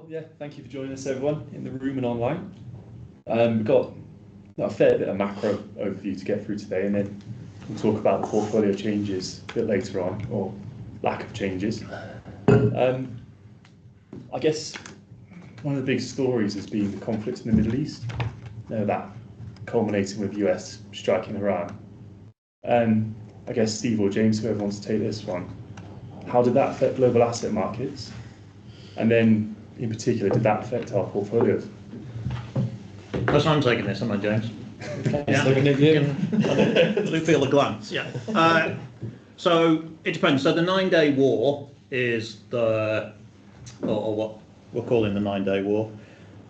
Yeah, thank you for joining us, everyone, in the room and online. We've got a fair bit of macro overview to get through today, and then we'll talk about the portfolio changes a bit later on, or lack of changes. I guess one of the big stories has been the conflict in the Middle East, that culminating with the US striking Iran. I guess Steve or James, whoever wants to take this one, how did that affect global asset markets? And then, in particular, did that affect our portfolios? Because I'm taking this, am I, James? Yeah. Looking at you. I feel a glance, yeah. So it depends. So the 9-day war is or what we're calling the 9-day war.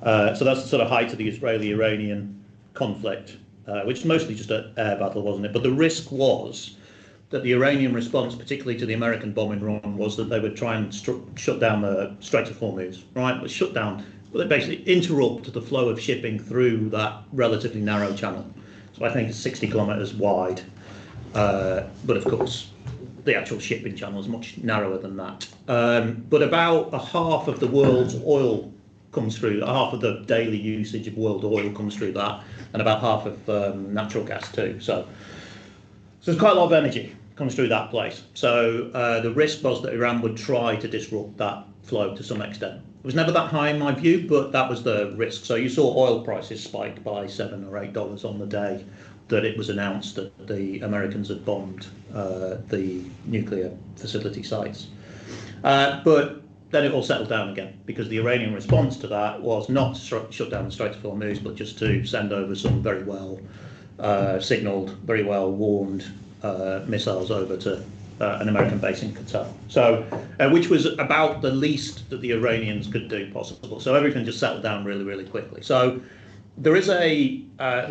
So that's the sort of height of the Israeli-Iranian conflict, which is mostly just an air battle, wasn't it? But the risk was that the Iranian response, particularly to the American bombing run, was that they would try and shut down the Strait of Hormuz, right? But shut down, but they basically interrupt the flow of shipping through that relatively narrow channel. So I think it's 60 kilometres wide, but of course the actual shipping channel is much narrower than that. But about a half of the world's oil comes through, half of the daily usage of world oil comes through that, and about half of natural gas too. So there's quite a lot of energy comes through that place. So the risk was that Iran would try to disrupt that flow to some extent. It was never that high in my view, but that was the risk. So you saw oil prices spike by $7 or $8 on the day that it was announced that the Americans had bombed the nuclear facility sites. But then it all settled down again, because the Iranian response to that was not to shut down the Strait of Hormuz, but just to send over some very well signalled, very well warned missiles over to an American base in Qatar. So, which was about the least that the Iranians could do possible. So everything just settled down really, really quickly. So there's a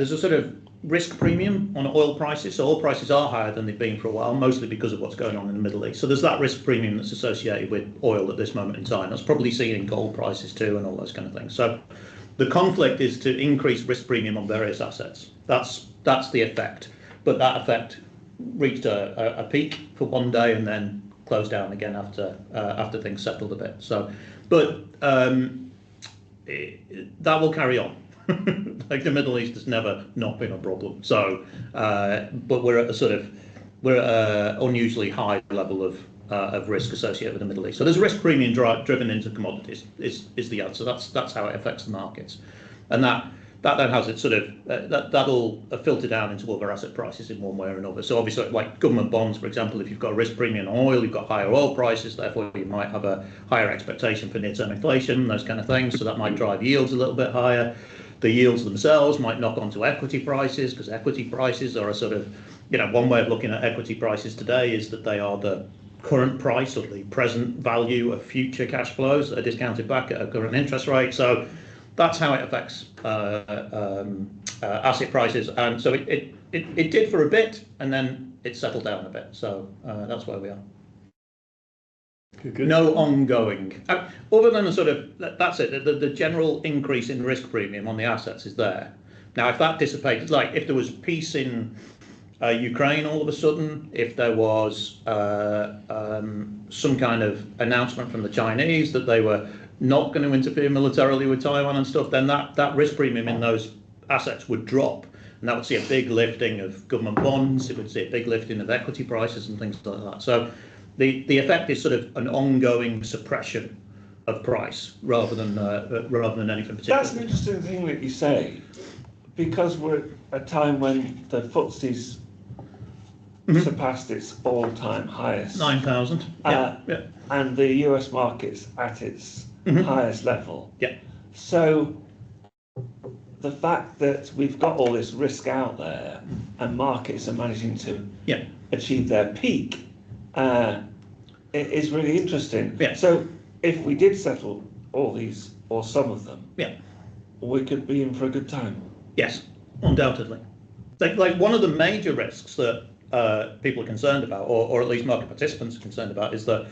sort of risk premium on oil prices. So oil prices are higher than they've been for a while, mostly because of what's going on in the Middle East. So there's that risk premium that's associated with oil at this moment in time. That's probably seen in gold prices too, and all those kind of things. So the conflict is to increase risk premium on various assets. That's the effect. But that effect reached a peak for one day and then closed down again after things settled a bit. So, but that will carry on. Like the Middle East has never not been a problem. So, but we're at an unusually high level of risk associated with the Middle East. So there's a risk premium driven into commodities is the answer. That's how it affects the markets, and that then has it sort of that'll filter down into other asset prices in one way or another. So obviously, like government bonds, for example, if you've got a risk premium on oil, you've got higher oil prices, therefore you might have a higher expectation for near-term inflation, those kind of things. So that might drive yields a little bit higher. The yields themselves might knock onto equity prices, because equity prices are a sort of, one way of looking at equity prices today is that they are the current price or the present value of future cash flows that are discounted back at a current interest rate. So that's how it affects asset prices. And so it did for a bit, and then it settled down a bit. So that's where we are. Good. No ongoing. Other than that's it. The general increase in risk premium on the assets is there. Now, if that dissipated, like if there was peace in Ukraine all of a sudden, if there was some kind of announcement from the Chinese that they were not going to interfere militarily with Taiwan and stuff, then that risk premium in those assets would drop. And that would see a big lifting of government bonds, it would see a big lifting of equity prices and things like that. So the effect is sort of an ongoing suppression of price rather than anything particular. That's an interesting thing that you say, because we're at a time when the FTSE's surpassed its all-time highest. 9,000. Yeah. And the US market's at its highest level. Yeah. So the fact that we've got all this risk out there and markets are managing to achieve their peak it is really interesting. Yeah. So if we did settle all these or some of them, we could be in for a good time. Yes, undoubtedly. Like one of the major risks that people are concerned about, or at least market participants are concerned about, is the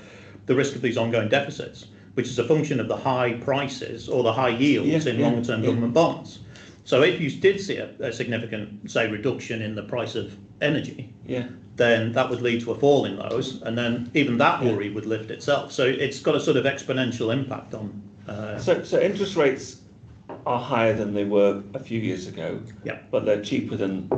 risk of these ongoing deficits, which is a function of the high prices or the high yields in long-term government bonds. So if you did see a significant, say, reduction in the price of energy, then that would lead to a fall in those, and then even that worry would lift itself. So it's got a sort of exponential impact on So interest rates are higher than they were a few years ago, Yeah. but they're cheaper than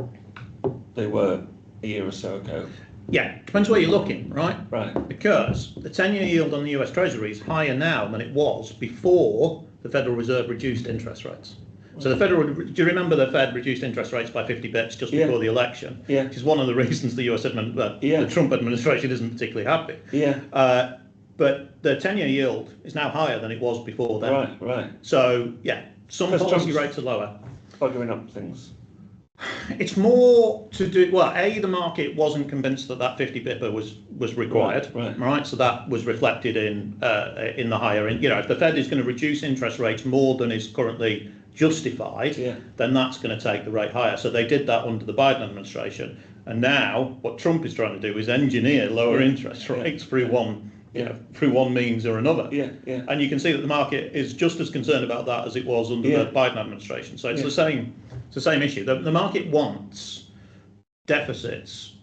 they were a year or so ago. Yeah, depends where you're looking, right? Right. Because the 10-year yield on the US Treasury is higher now than it was before the Federal Reserve reduced interest rates. So do you remember the Fed reduced interest rates by 50 bits just before the election? Yeah. Which is one of the reasons the the Trump administration isn't particularly happy. Yeah. But the 10-year yield is now higher than it was before then. Right. So yeah, some Because policy Trump's rates are lower. buggering up things. It's more to do, well, the market wasn't convinced that 50 pipper was required, right? So that was reflected in the higher, if the Fed is going to reduce interest rates more than is currently justified, then that's going to take the rate higher. So they did that under the Biden administration, and now what Trump is trying to do is engineer lower interest rates through one. Through one means or another. And you can see that the market is just as concerned about that as it was under the Biden administration. So it's the same. It's the same issue. The market wants deficits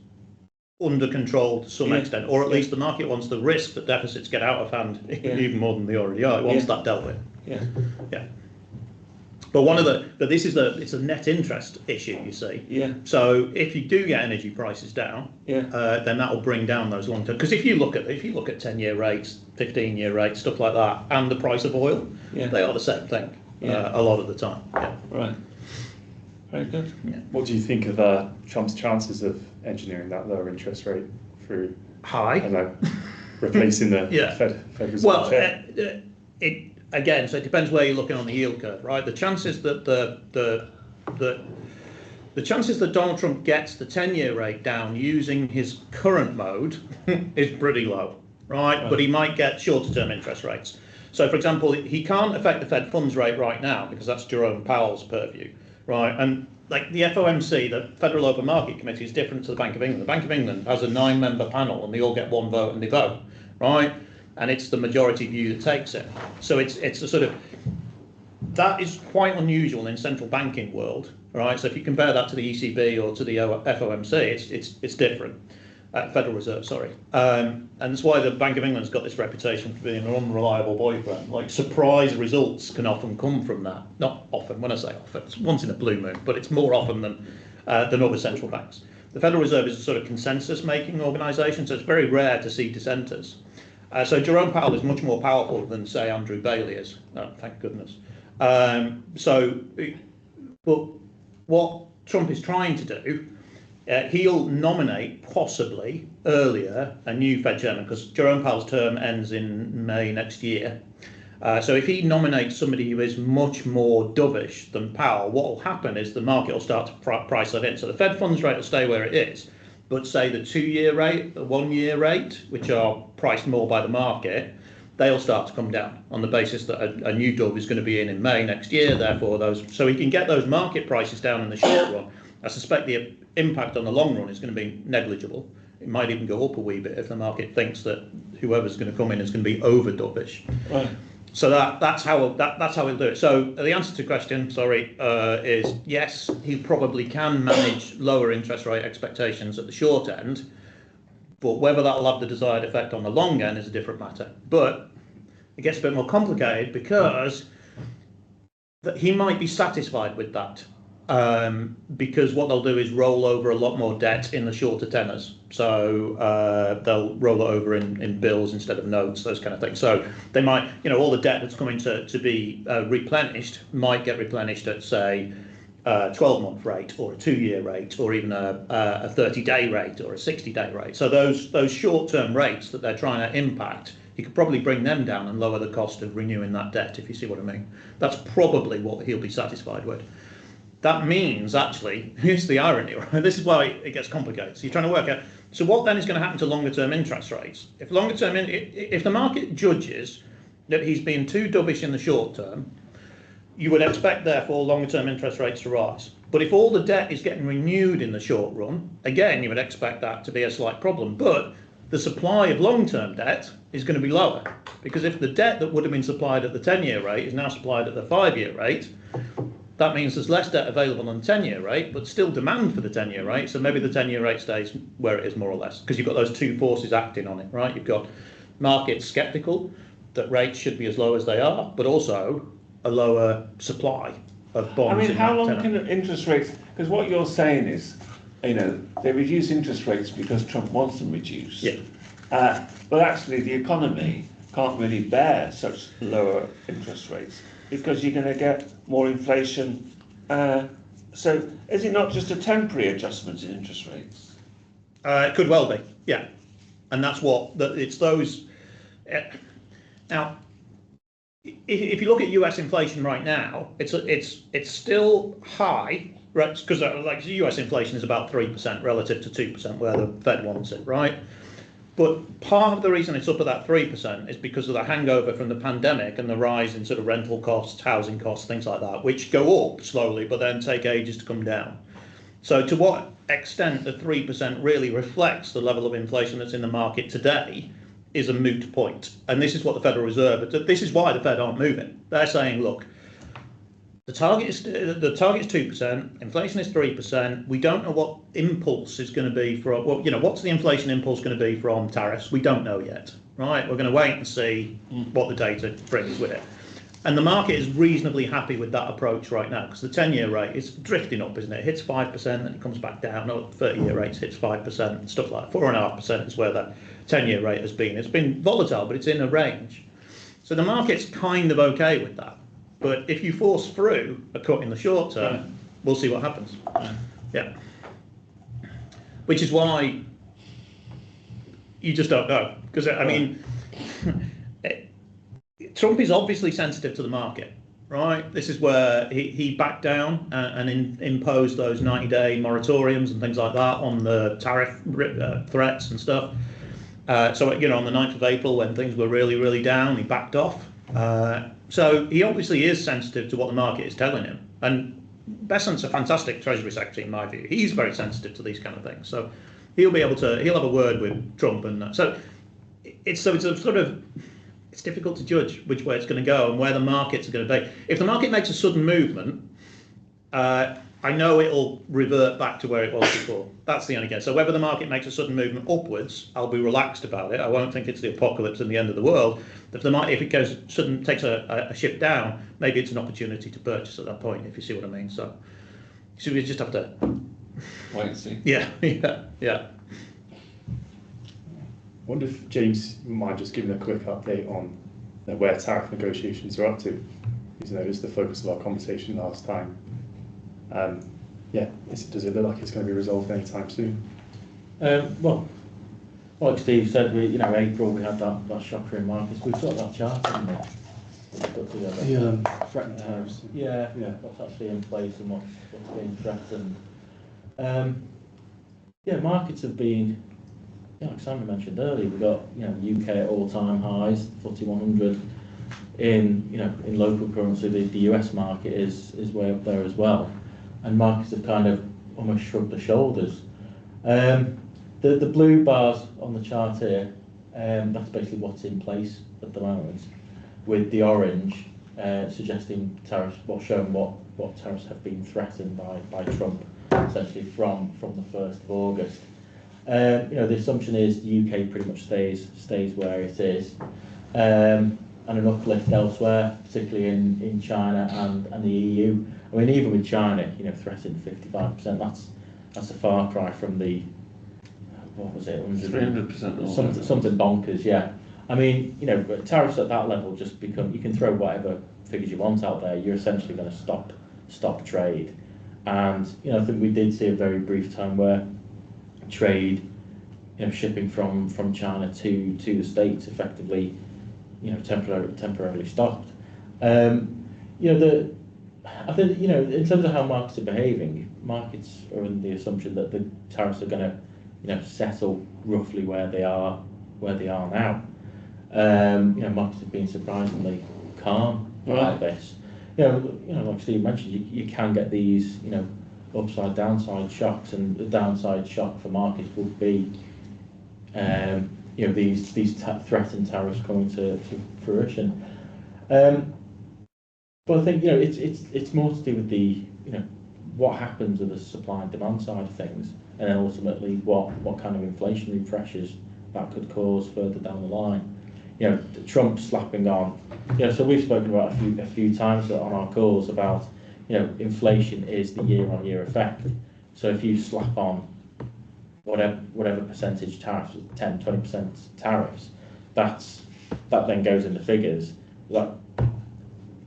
under control to some extent, or at least the market wants the risk that deficits get out of hand even more than they already are. It wants that dealt with. Yeah. But it's a net interest issue, you see. So if you do get energy prices down, then that will bring down those long term. Because if you look at 10-year rates, 15-year rates, stuff like that, and the price of oil, they are the same thing a lot of the time. Right. Very good. What do you think of Trump's chances of engineering that lower interest rate through high? Replacing the Fed Reserve? Well, so it depends where you're looking on the yield curve, right? The chances that the chances that Donald Trump gets the 10-year rate down using his current mode is pretty low, right? But he might get shorter-term interest rates. So, for example, he can't affect the Fed funds rate right now because that's Jerome Powell's purview, right? And like the FOMC, the Federal Open Market Committee, is different to the Bank of England. The Bank of England has a 9-member panel, and they all get one vote and they vote, right? And it's the majority view that takes it. So it's a sort of, that is quite unusual in central banking world, right? So if you compare that to the ECB or to the FOMC, it's different. Federal Reserve, sorry. And that's why the Bank of England's got this reputation for being an unreliable boyfriend. Like, surprise results can often come from that. Not often, when I say often, it's once in a blue moon, but it's more often than other central banks. The Federal Reserve is a sort of consensus-making organisation, so it's very rare to see dissenters. So Jerome Powell is much more powerful than, say, Andrew Bailey is. Oh, thank goodness. But what Trump is trying to do, he'll nominate possibly earlier a new Fed chairman, because Jerome Powell's term ends in May next year. So if he nominates somebody who is much more dovish than Powell, what will happen is the market will start to price that in. So the Fed funds rate will stay where it is, but say the 2-year rate, the 1-year rate, which are priced more by the market, they'll start to come down on the basis that a new dove is going to be in May next year. Therefore, so he can get those market prices down in the short run. I suspect the impact on the long run is going to be negligible. It might even go up a wee bit if the market thinks that whoever's going to come in is going to be over dovish. Right. So that's how he'll do it. So the answer to the question, is yes, he probably can manage lower interest rate expectations at the short end, but whether that'll have the desired effect on the long end is a different matter. But it gets a bit more complicated because he might be satisfied with that. Because what they'll do is roll over a lot more debt in the shorter tenors. So they'll roll it over in bills instead of notes, those kind of things. So they might, all the debt that's coming to be replenished might get replenished at, say, a 12-month rate or a 2-year rate or even a 30-day rate or a 60-day rate. So those short-term rates that they're trying to impact, you could probably bring them down and lower the cost of renewing that debt, if you see what I mean. That's probably what he'll be satisfied with. That means, actually, here's the irony, right? This is why it gets complicated. So you're trying to work out, so what then is going to happen to longer-term interest rates? If the market judges that he's been too dovish in the short term, you would expect, therefore, longer-term interest rates to rise. But if all the debt is getting renewed in the short run, again, you would expect that to be a slight problem. But the supply of long-term debt is going to be lower, because if the debt that would have been supplied at the 10-year rate is now supplied at the 5-year rate, that means there's less debt available on the 10-year rate, but still demand for the 10-year rate. So maybe the 10-year rate stays where it is, more or less, because you've got those two forces acting on it, right? You've got markets sceptical that rates should be as low as they are, but also a lower supply of bonds. I mean, how long can interest rates, because what you're saying is, they reduce interest rates because Trump wants them reduced. Yeah. But actually the economy can't really bear such lower interest rates because you're going to get more inflation. So is it not just a temporary adjustment in interest rates? It could well be, yeah. And that's it's those. Now, if you look at US inflation right now, it's still high, right? Because like US inflation is about 3% relative to 2% where the Fed wants it, right? But part of the reason it's up at that 3% is because of the hangover from the pandemic and the rise in sort of rental costs, housing costs, things like that, which go up slowly but then take ages to come down. So to what extent the 3% really reflects the level of inflation that's in the market today is a moot point. And this is what the Federal Reserve, this is why the Fed aren't moving. They're saying, look, the target is 2%, inflation is 3%. We don't know what impulse is going to be from, what's the inflation impulse going to be from tariffs? We don't know yet, right? We're going to wait and see what the data brings with it. And the market is reasonably happy with that approach right now because the 10-year rate is drifting up, isn't it? It hits 5%, then it comes back down. No, 30-year rates hits 5% and stuff like that. 4.5% is where the 10-year rate has been. It's been volatile, but it's in a range. So the market's kind of okay with that. But if you force through a cut in the short term, we'll see what happens. Yeah. Which is why you just don't know. Because, I mean, Trump is obviously sensitive to the market, right? This is where he backed down and imposed those 90-day moratoriums and things like that on the tariff threats and stuff. So, on the 9th of April, when things were really, really down, he backed off. So he obviously is sensitive to what the market is telling him. And Besant's a fantastic Treasury Secretary, in my view. He's very sensitive to these kind of things. So he'll have a word with Trump. And so it's difficult to judge which way it's going to go and where the markets are going to be. If the market makes a sudden movement, I know it'll revert back to where it was before. That's the only case. So whether the market makes a sudden movement upwards, I'll be relaxed about it. I won't think it's the apocalypse and the end of the world. If it takes a shift down, maybe it's an opportunity to purchase at that point, if you see what I mean. So we just have to wait and see. Yeah. I wonder if James might just give a quick update on where tariff negotiations are up to. Because it was the focus of our conversation last time. Does it look like it's going to be resolved anytime soon? Well, like Steve said, April we had that shocker in markets. We've got that chart, haven't we? Put together. Threatened tariffs. Yeah. What's actually in place and what's being threatened. Markets have been, like Simon mentioned earlier, we've got UK at all-time highs, FTSE 100 in local currency. The US market is way up there as well. And markets have kind of almost shrugged their shoulders. The blue bars on the chart here, that's basically what's in place at the moment, with the orange suggesting tariffs, showing what tariffs have been threatened by Trump, essentially from the 1st of August. The assumption is the UK pretty much stays where it is, and an uplift elsewhere, particularly in China and the EU. I mean, even with China, threatened 55%. That's a far cry from the, what was it, 300%. Something bonkers, yeah. I mean, tariffs at that level just become, you can throw whatever figures you want out there. You're essentially going to stop trade. And I think we did see a very brief time where trade, shipping from China to the States effectively, temporarily stopped. I think, in terms of how markets are behaving, markets are in the assumption that the tariffs are going to, settle roughly where they are now. Markets have been surprisingly calm about this. Like Steve mentioned, you can get these, upside downside shocks, and the downside shock for markets would be, these threatened tariffs coming to fruition. But I think it's more to do with the what happens with the supply and demand side of things, and then ultimately what kind of inflationary pressures that could cause further down the line. you know, Trump slapping on, you know, so we've spoken about a few times on our calls about, you know, inflation is the year-on-year effect. So if you slap on whatever percentage tariffs, 10, 20% tariffs, that then goes in the figures. That,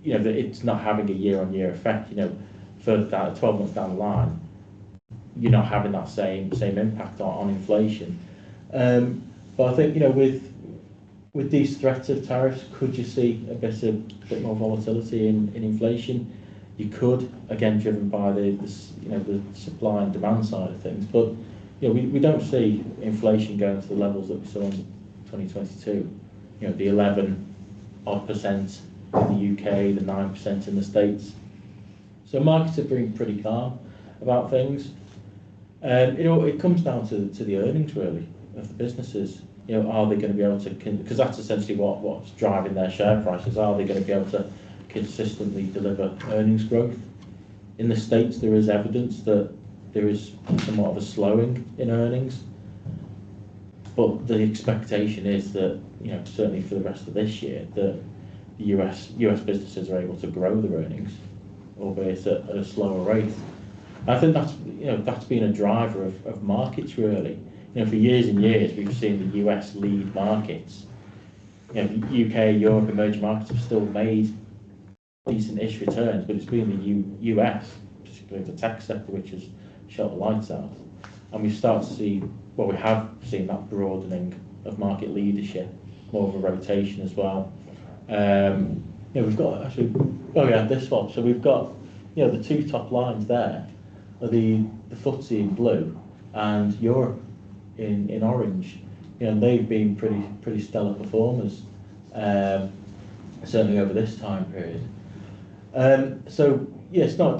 you know, that it's not having a year-on-year effect. You know, further down, 12 months down the line, you're not having that same impact on inflation. But I think, you know, with these threats of tariffs, could you see a bit more volatility in inflation? You could, again, driven by the supply and demand side of things. But you know, we don't see inflation going to the levels that we saw in 2022. You know, the 11% in the UK, the 9% in the States. So markets are being pretty calm about things. You know, it comes down to the earnings really of the businesses. You know, are they going to be able to, because that's essentially what's driving their share prices. Are they going to be able to consistently deliver earnings growth? In the States, there is evidence that there is somewhat of a slowing in earnings, but the expectation is that, you know, certainly for the rest of this year, that the US businesses are able to grow their earnings, albeit at a slower rate. I think that's been a driver of markets really. You know, for years and years we've seen the US lead markets. You know, UK, Europe, emerging markets have still made decent-ish returns, but it's been the US, particularly the tech sector, which has shot the lights out. And we start to see, well, we have seen that broadening of market leadership, more of a rotation as well. Yeah, we've got actually, oh yeah, this one. So we've got, you know, the two top lines there are the FTSE in blue and Europe in orange. You know, they've been pretty stellar performers, certainly over this time period. So yeah, it's not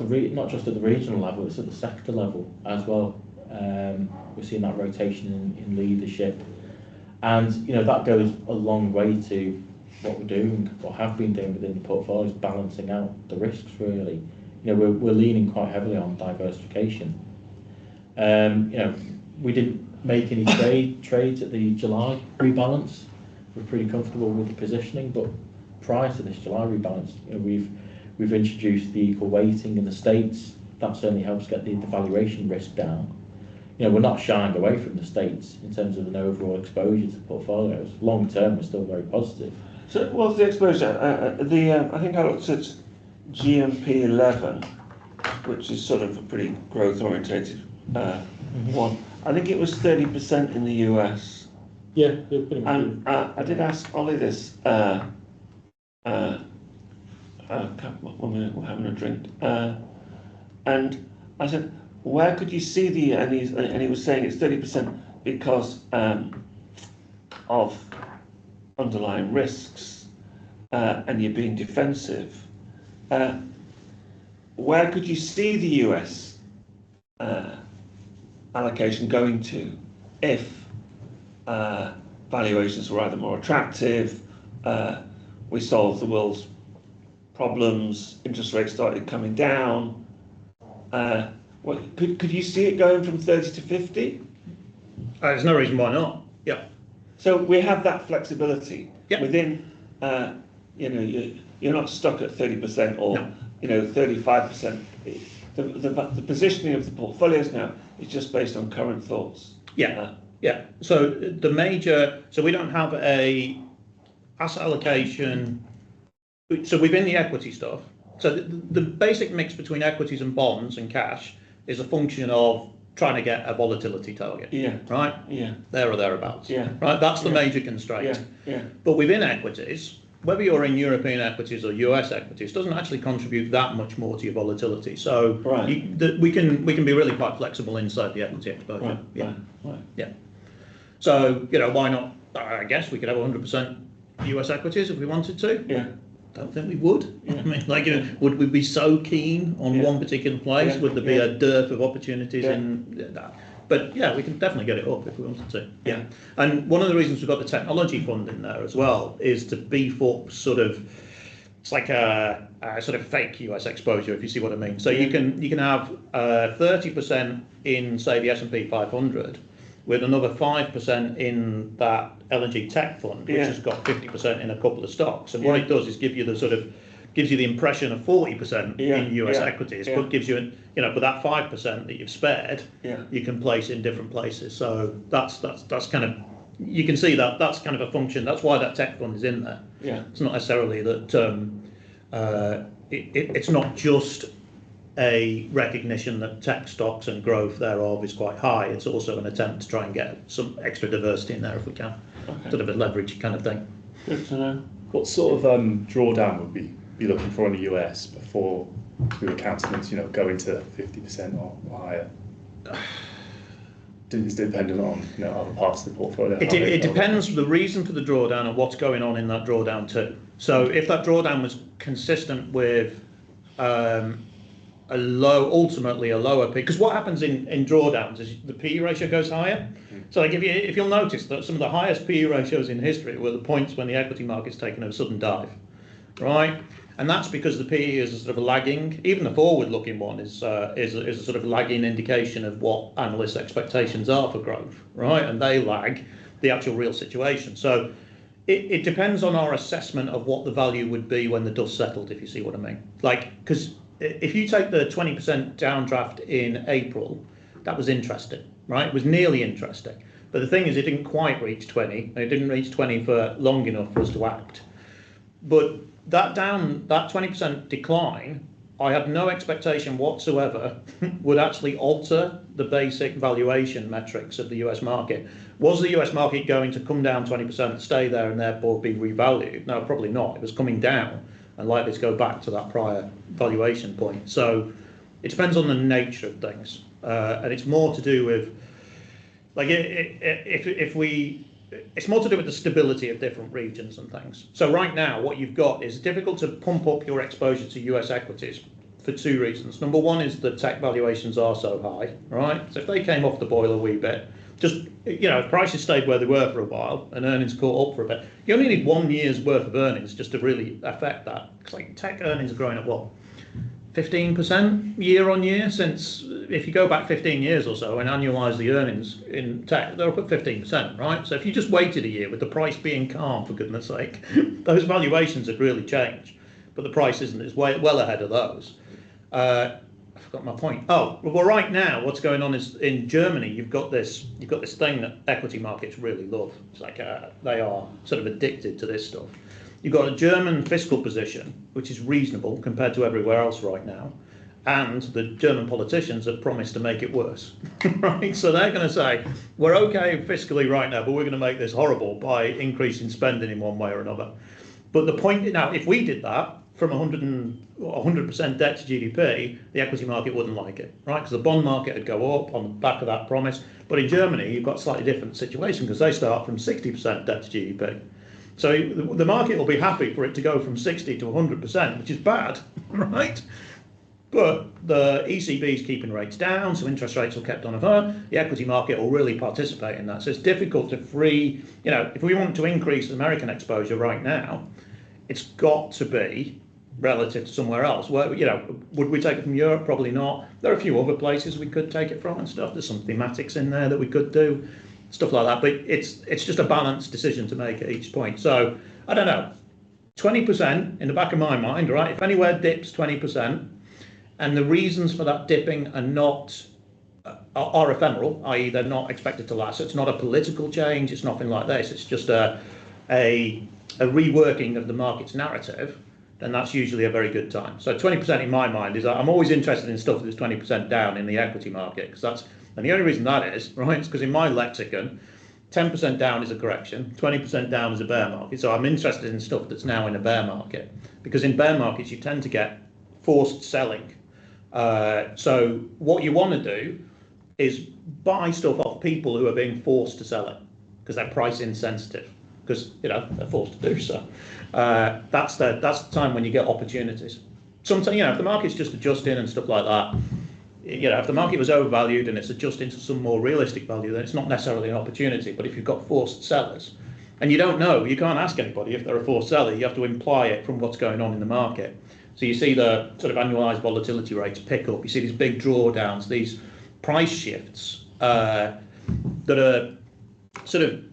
just at the regional level, it's at the sector level as well. We're seeing that rotation in leadership, and you know, that goes a long way to what we're doing or have been doing within the portfolios, balancing out the risks really. You know, we're leaning quite heavily on diversification. You know, we didn't make any trades at the July rebalance. We're pretty comfortable with the positioning, but prior to this July rebalance, you know, we've introduced the equal weighting in the States. That certainly helps get the valuation risk down. You know, we're not shying away from the States in terms of an overall exposure to portfolios. Long term, we're still very positive. So what's the exposure? I think I looked at GMP 11, which is sort of a pretty growth orientated one. I think it was 30% in the US. Yeah, pretty much. And I did ask Ollie this. 1 minute, we're having a drink. And I said, where could you see the? And he was saying it's 30% because of underlying risks, and you're being defensive. Where could you see the US allocation going to if valuations were either more attractive, we solved the world's problems, interest rates started coming down? Could you see it going from 30 to 50? There's no reason why not. Yeah. So we have that flexibility within. You know, you're not stuck at 30% or you know 35%. The positioning of the portfolios now is just based on current thoughts. Yeah. So we don't have a asset allocation. So within the equity stuff, so the basic mix between equities and bonds and cash is a function of trying to get a volatility target. Yeah. Right? Yeah. There or thereabouts. Yeah. Right? That's the major constraint. Yeah. But within equities, whether you're in European equities or US equities, doesn't actually contribute that much more to your volatility. So we can be really quite flexible inside the equity exposure. Right. Yeah. So, you know, why not? I guess we could have 100% US equities if we wanted to. Yeah. Don't think we would. I mean, like, you know, would we be so keen on one particular place? Would there be a dearth of opportunities in that? But yeah, we can definitely get it up if we wanted to. Yeah. And one of the reasons we've got the technology fund in there as well is to beef up sort of, it's like a sort of fake US exposure, if you see what I mean. So you can have 30% in, say, the S&P 500, with another 5% in that LNG tech fund, which has got 50% in a couple of stocks. And what it does is gives you the impression of 40% in US equities, but gives you, but that 5% that you've spared, you can place in different places. So that's kind of, you can see that's kind of a function. That's why that tech fund is in there. It's not necessarily that it's not just a recognition that tech stocks and growth thereof is quite high. It's also an attempt to try and get some extra diversity in there if we can. Sort of a leverage kind of thing. Good to know. What sort of drawdown would we be looking for in the US before we were countenance, going to 50% or higher? It's dependent on other parts of the portfolio. It depends the reason for the drawdown and what's going on in that drawdown too. So if that drawdown was consistent with ultimately a lower P, because what happens in drawdowns is the PE ratio goes higher. So like if you'll notice that some of the highest PE ratios in history were the points when the equity market's taken a sudden dive, right? And that's because the PE is a sort of a lagging, even the forward-looking one is a sort of lagging indication of what analysts' expectations are for growth, right? And they lag the actual real situation. So it depends on our assessment of what the value would be when the dust settled, if you see what I mean. Like, because if you take the 20% downdraft in April, that was interesting, right? It was nearly interesting. But the thing is, it didn't quite reach 20. It didn't reach 20 for long enough for us to act. But that 20% decline, I have no expectation whatsoever would actually alter the basic valuation metrics of the US market. Was the US market going to come down 20%, stay there, and therefore be revalued? No, probably not. It was coming down and likely to go back to that prior valuation point. So it depends on the nature of things, and it's more to do with, like, it's more to do with the stability of different regions and things. So right now, what you've got is difficult to pump up your exposure to US equities for two reasons. Number one is the tech valuations are so high, right? So if they came off the boil a wee bit, just, if prices stayed where they were for a while and earnings caught up for a bit, you only need 1 year's worth of earnings just to really affect that. It's like tech earnings are growing at what? 15% year on year since, if you go back 15 years or so and annualize the earnings in tech, they're up at 15%, right? So if you just waited a year with the price being calm, for goodness sake, those valuations had really changed, but the price isn't, it's well ahead of those. I forgot my point. Oh, well, right now, what's going on is in Germany, you've got this thing that equity markets really love. It's like they are sort of addicted to this stuff. You've got a German fiscal position, which is reasonable compared to everywhere else right now, and the German politicians have promised to make it worse, right? So they're going to say, we're okay fiscally right now, but we're going to make this horrible by increasing spending in one way or another. But the point now, if we did that from 100% debt to GDP, the equity market wouldn't like it, right? Because the bond market would go up on the back of that promise. But in Germany, you've got a slightly different situation because they start from 60% debt to GDP. So the market will be happy for it to go from 60 to 100%, which is bad, right? But the ECB is keeping rates down, so interest rates will kept on a high. The equity market will really participate in that. So it's difficult to free, if we want to increase American exposure right now, it's got to be relative to somewhere else. Where, would we take it from Europe? Probably not. There are a few other places we could take it from and stuff. There's some thematics in there that we could do, stuff like that. But it's just a balanced decision to make at each point. So I don't know, 20% in the back of my mind, right? If anywhere dips 20%, and the reasons for that dipping are not are ephemeral, i.e. they're not expected to last. So it's not a political change. It's nothing like this. It's just a reworking of the market's narrative, then that's usually a very good time. So 20% in my mind is, I'm always interested in stuff that's 20% down in the equity market, because and the only reason that is, right, is because in my lexicon, 10% down is a correction, 20% down is a bear market. So I'm interested in stuff that's now in a bear market, because in bear markets you tend to get forced selling. So what you want to do is buy stuff off people who are being forced to sell it, because they're price insensitive, because they're forced to do so. That's the time when you get opportunities. Sometimes, if the market's just adjusting and stuff like that, if the market was overvalued and it's adjusting to some more realistic value, then it's not necessarily an opportunity. But if you've got forced sellers, and you don't know, you can't ask anybody if they're a forced seller, you have to imply it from what's going on in the market. So you see the sort of annualized volatility rates pick up, you see these big drawdowns, these price shifts, that are sort of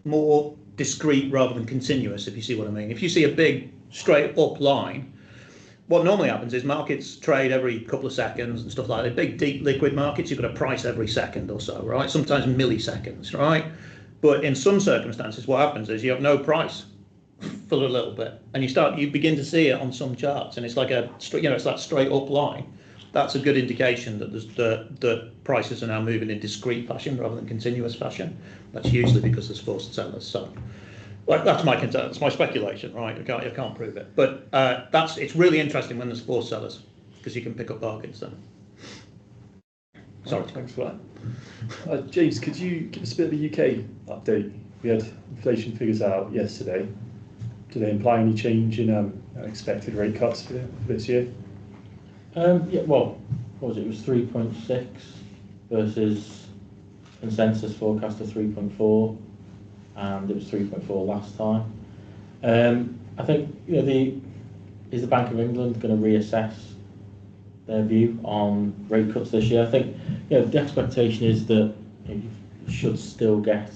more discrete rather than continuous, if you see what I mean. If you see a big straight up line, what normally happens is markets trade every couple of seconds and stuff like that. Big, deep liquid markets, you've got a price every second or so, right? Sometimes milliseconds, right? But in some circumstances, what happens is you have no price for a little bit, and you begin to see it on some charts, and it's like it's that straight up line. That's a good indication that the prices are now moving in discrete fashion rather than continuous fashion. That's usually because there's forced sellers. So, well, that's my speculation, right? I can't prove it, but it's really interesting when there's forced sellers because you can pick up bargains then. Sorry. Thanks for that. James, could you give us a bit of a UK update? We had inflation figures out yesterday. Do they imply any change in expected rate cuts for this year? Yeah, well, what was it? It was 3.6 versus consensus forecast of 3.4, and it was 3.4 last time. I think is the Bank of England going to reassess their view on rate cuts this year? I think the expectation is that you should still get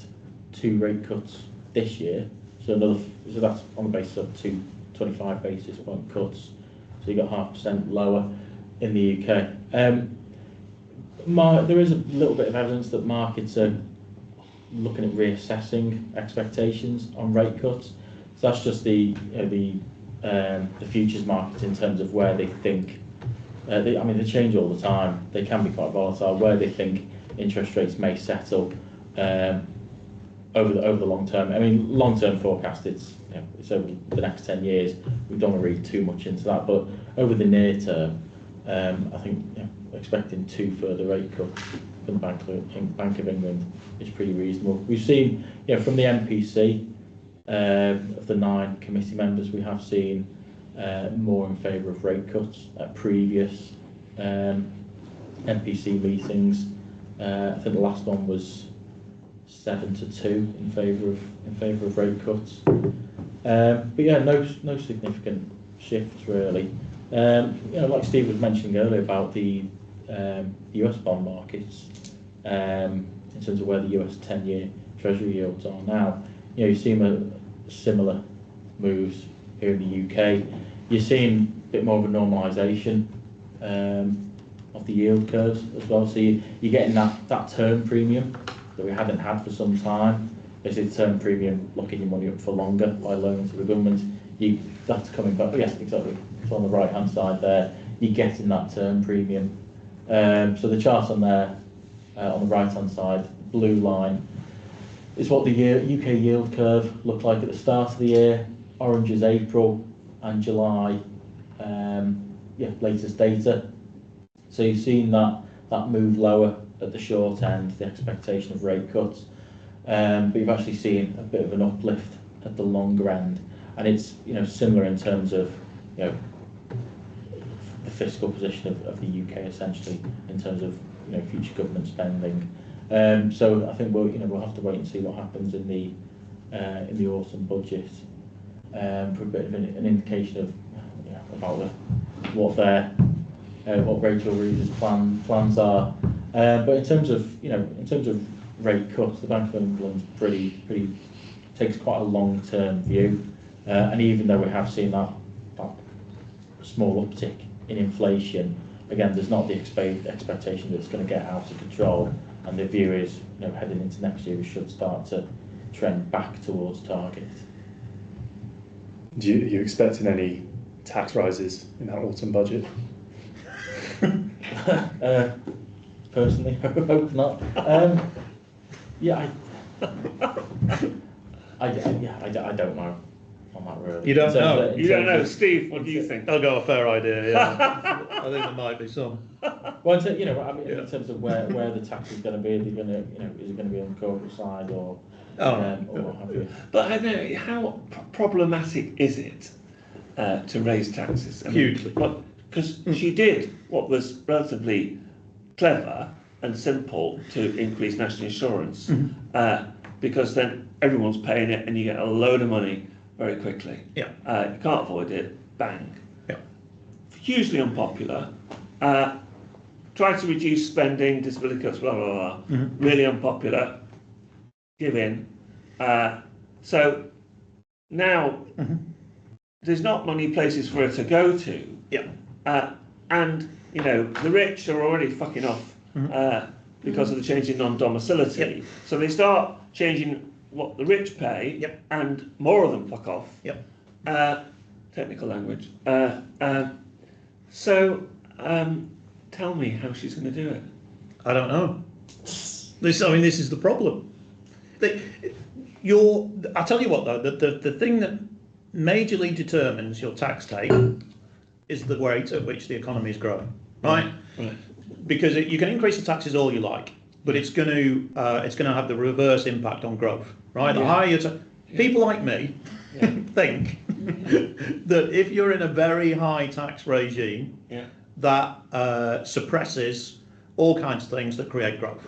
2 rate cuts this year. So that's on the basis of 2 25 basis point cuts. So you got 0.5% lower in the UK. There is a little bit of evidence that markets are looking at reassessing expectations on rate cuts. So that's just the futures market in terms of where they think. They change all the time. They can be quite volatile. Where they think interest rates may settle over the long term. I mean, long term forecast it's over the next 10 years. We don't want to read too much into that, but over the near term, I think expecting 2 further rate cuts from the Bank of England is pretty reasonable. We've seen from the MPC of the 9 committee members, we have seen more in favour of rate cuts at previous MPC meetings. I think the last one was 7-2 in favour of rate cuts. But no significant shifts really. Like Steve was mentioning earlier about the US bond markets, in terms of where the US 10-year Treasury yields are now. You see similar moves here in the UK. You're seeing a bit more of a normalisation of the yield curves as well. So you're getting that term premium that we hadn't had for some time. Basically, the term premium locking your money up for longer by loaning to the government. That's coming back. Yes, exactly. So on the right hand side there, you're getting that term premium. So the chart on there, on the right hand side, the blue line, is what the UK yield curve looked like at the start of the year. Orange is April and July, latest data. So you've seen that move lower at the short end, the expectation of rate cuts, but you've actually seen a bit of an uplift at the longer end, and it's similar in terms of the fiscal position of the UK essentially in terms of future government spending. So I think we'll have to wait and see what happens in the autumn budget for a bit of an indication of about what Rachel Reeves' plans are. But in terms of rate cuts, the Bank of England pretty takes quite a long-term view, and even though we have seen that small uptick in inflation, again, there's not the expectation that it's going to get out of control, and the view is heading into next year we should start to trend back towards target. Are you expecting any tax rises in that autumn budget? Personally, hope not. I don't know on that really. You don't know. You don't know, Steve. What do you think? I've got a fair idea. Yeah, I think there might be some. Well, in terms of where the tax is going to be, is it going to be on the corporate side or what have you? But I know how problematic is it to raise taxes? Hugely. Because she did what was relatively clever and simple to increase national insurance, because then everyone's paying it and you get a load of money very quickly. Yeah. You can't avoid it. Bang. Yeah. Hugely unpopular. try to reduce spending, disability cuts, blah, blah, blah. Really unpopular. Give in. So now there's not many places for her to go to. Yeah. And, you know, the rich are already fucking off because of the change in non-domicility. Yep. So they start changing what the rich pay, and more of them fuck off. Technical language. So tell me how she's going to do it. I don't know. This is the problem. I tell you what though, the thing that majorly determines your tax take is the rate at which the economy is growing, right? Because you can increase the taxes all you like, but it's going to have the reverse impact on growth, right? The higher people like me think that if you're in a very high tax regime, that suppresses all kinds of things that create growth,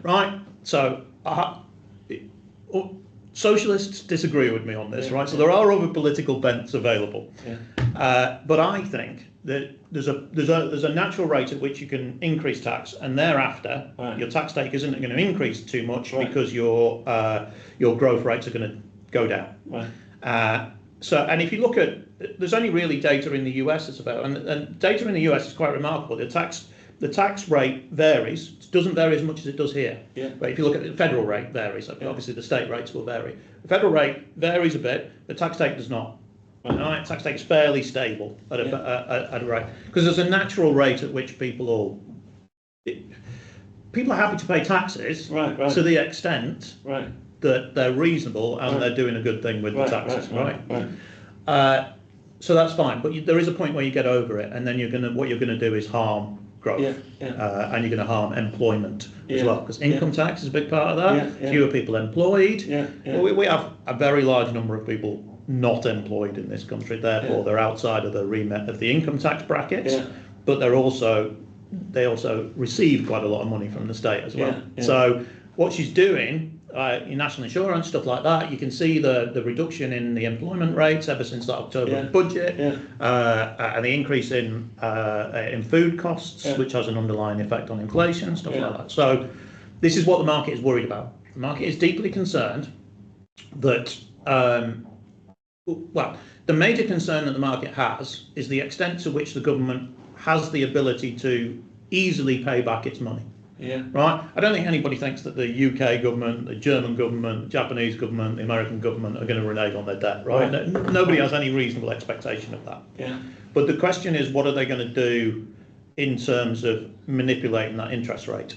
right? So socialists disagree with me on this, right? So there are other political bents available, but I think that there's a natural rate at which you can increase tax, and thereafter your tax take isn't going to increase too much because your growth rates are going to go down. And if you look at, there's only really data in the US that's about, and data in the US is quite remarkable. The tax rate varies. It doesn't vary as much as it does here. But if you look at the federal rate varies. Obviously the state rates will vary. The federal rate varies a bit. The tax take does not. Right? Tax take is fairly stable at a rate, because there's a natural rate at which people are happy to pay taxes to the extent that they're reasonable and they're doing a good thing with the taxes, so that's fine. But there is a point where you get over it, and then what you're gonna do is harm growth, and you're going to harm employment as well, because income tax is a big part of that. Fewer people employed. We have a very large number of people not employed in this country, therefore they're outside of the remit of the income tax brackets, but they also receive quite a lot of money from the state as well. So what she's doing, in national insurance, stuff like that, you can see the reduction in the employment rates ever since that October budget, and the increase in food costs, which has an underlying effect on inflation, stuff like that. So this is what the market is worried about. The market is deeply concerned that, the major concern that the market has is the extent to which the government has the ability to easily pay back its money. Right? I don't think anybody thinks that the UK government, the German government, the Japanese government, the American government are going to renege on their debt, right? Nobody has any reasonable expectation of that. But the question is, what are they going to do in terms of manipulating that interest rate?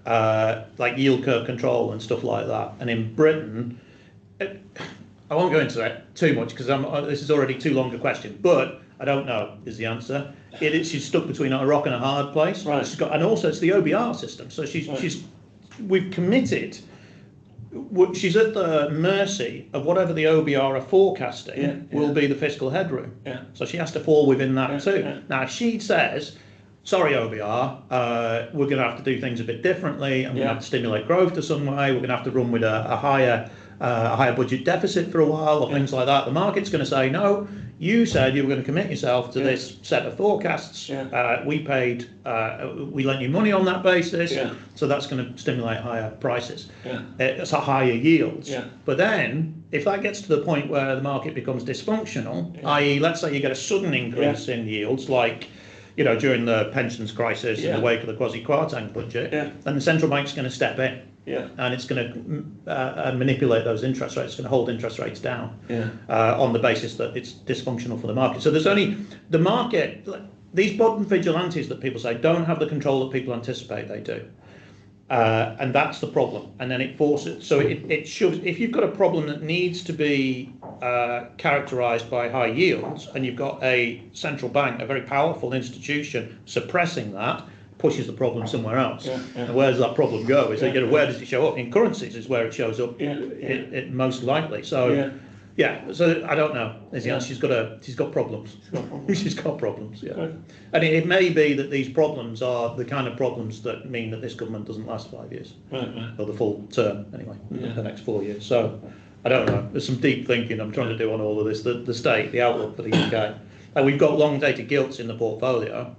Like yield curve control and stuff like that. And in Britain, I won't go into that too much because this is already too long a question, but I don't know is the answer. She's stuck between a rock and a hard place. And also it's the OBR system. So we've committed. She's at the mercy of whatever the OBR are forecasting will be the fiscal headroom. So she has to fall within that too. Now, if she says, sorry, OBR, we're going to have to do things a bit differently, and we're going to have to stimulate growth to some way, we're going to have to run with a higher budget deficit for a while, or things like that. The market's going to say, no, you said you were going to commit yourself to this set of forecasts. We lent you money on that basis, so that's going to stimulate higher prices. It's a higher yields. But then, if that gets to the point where the market becomes dysfunctional, i.e., let's say you get a sudden increase in yields, like during the pensions crisis in the wake of the Quasi-Kwarteng budget, then the central bank's going to step in. And it's going to manipulate those interest rates. It's going to hold interest rates down on the basis that it's dysfunctional for the market. So there's only the market. These bottom vigilantes that people say don't have the control that people anticipate they do, and that's the problem. And then it forces. So it should. If you've got a problem that needs to be characterised by high yields, and you've got a central bank, a very powerful institution, suppressing that, pushes the problem somewhere else. And where does that problem go? Is where does it show up? In currencies is where it shows up. It most likely. So so I don't know. She's got problems. She's got problems. And it may be that these problems are the kind of problems that mean that this government doesn't last 5 years, or the full term anyway, the next 4 years. So I don't know. There's some deep thinking I'm trying to do on all of this. The state, the outlook for the UK, and we've got long dated gilts in the portfolio.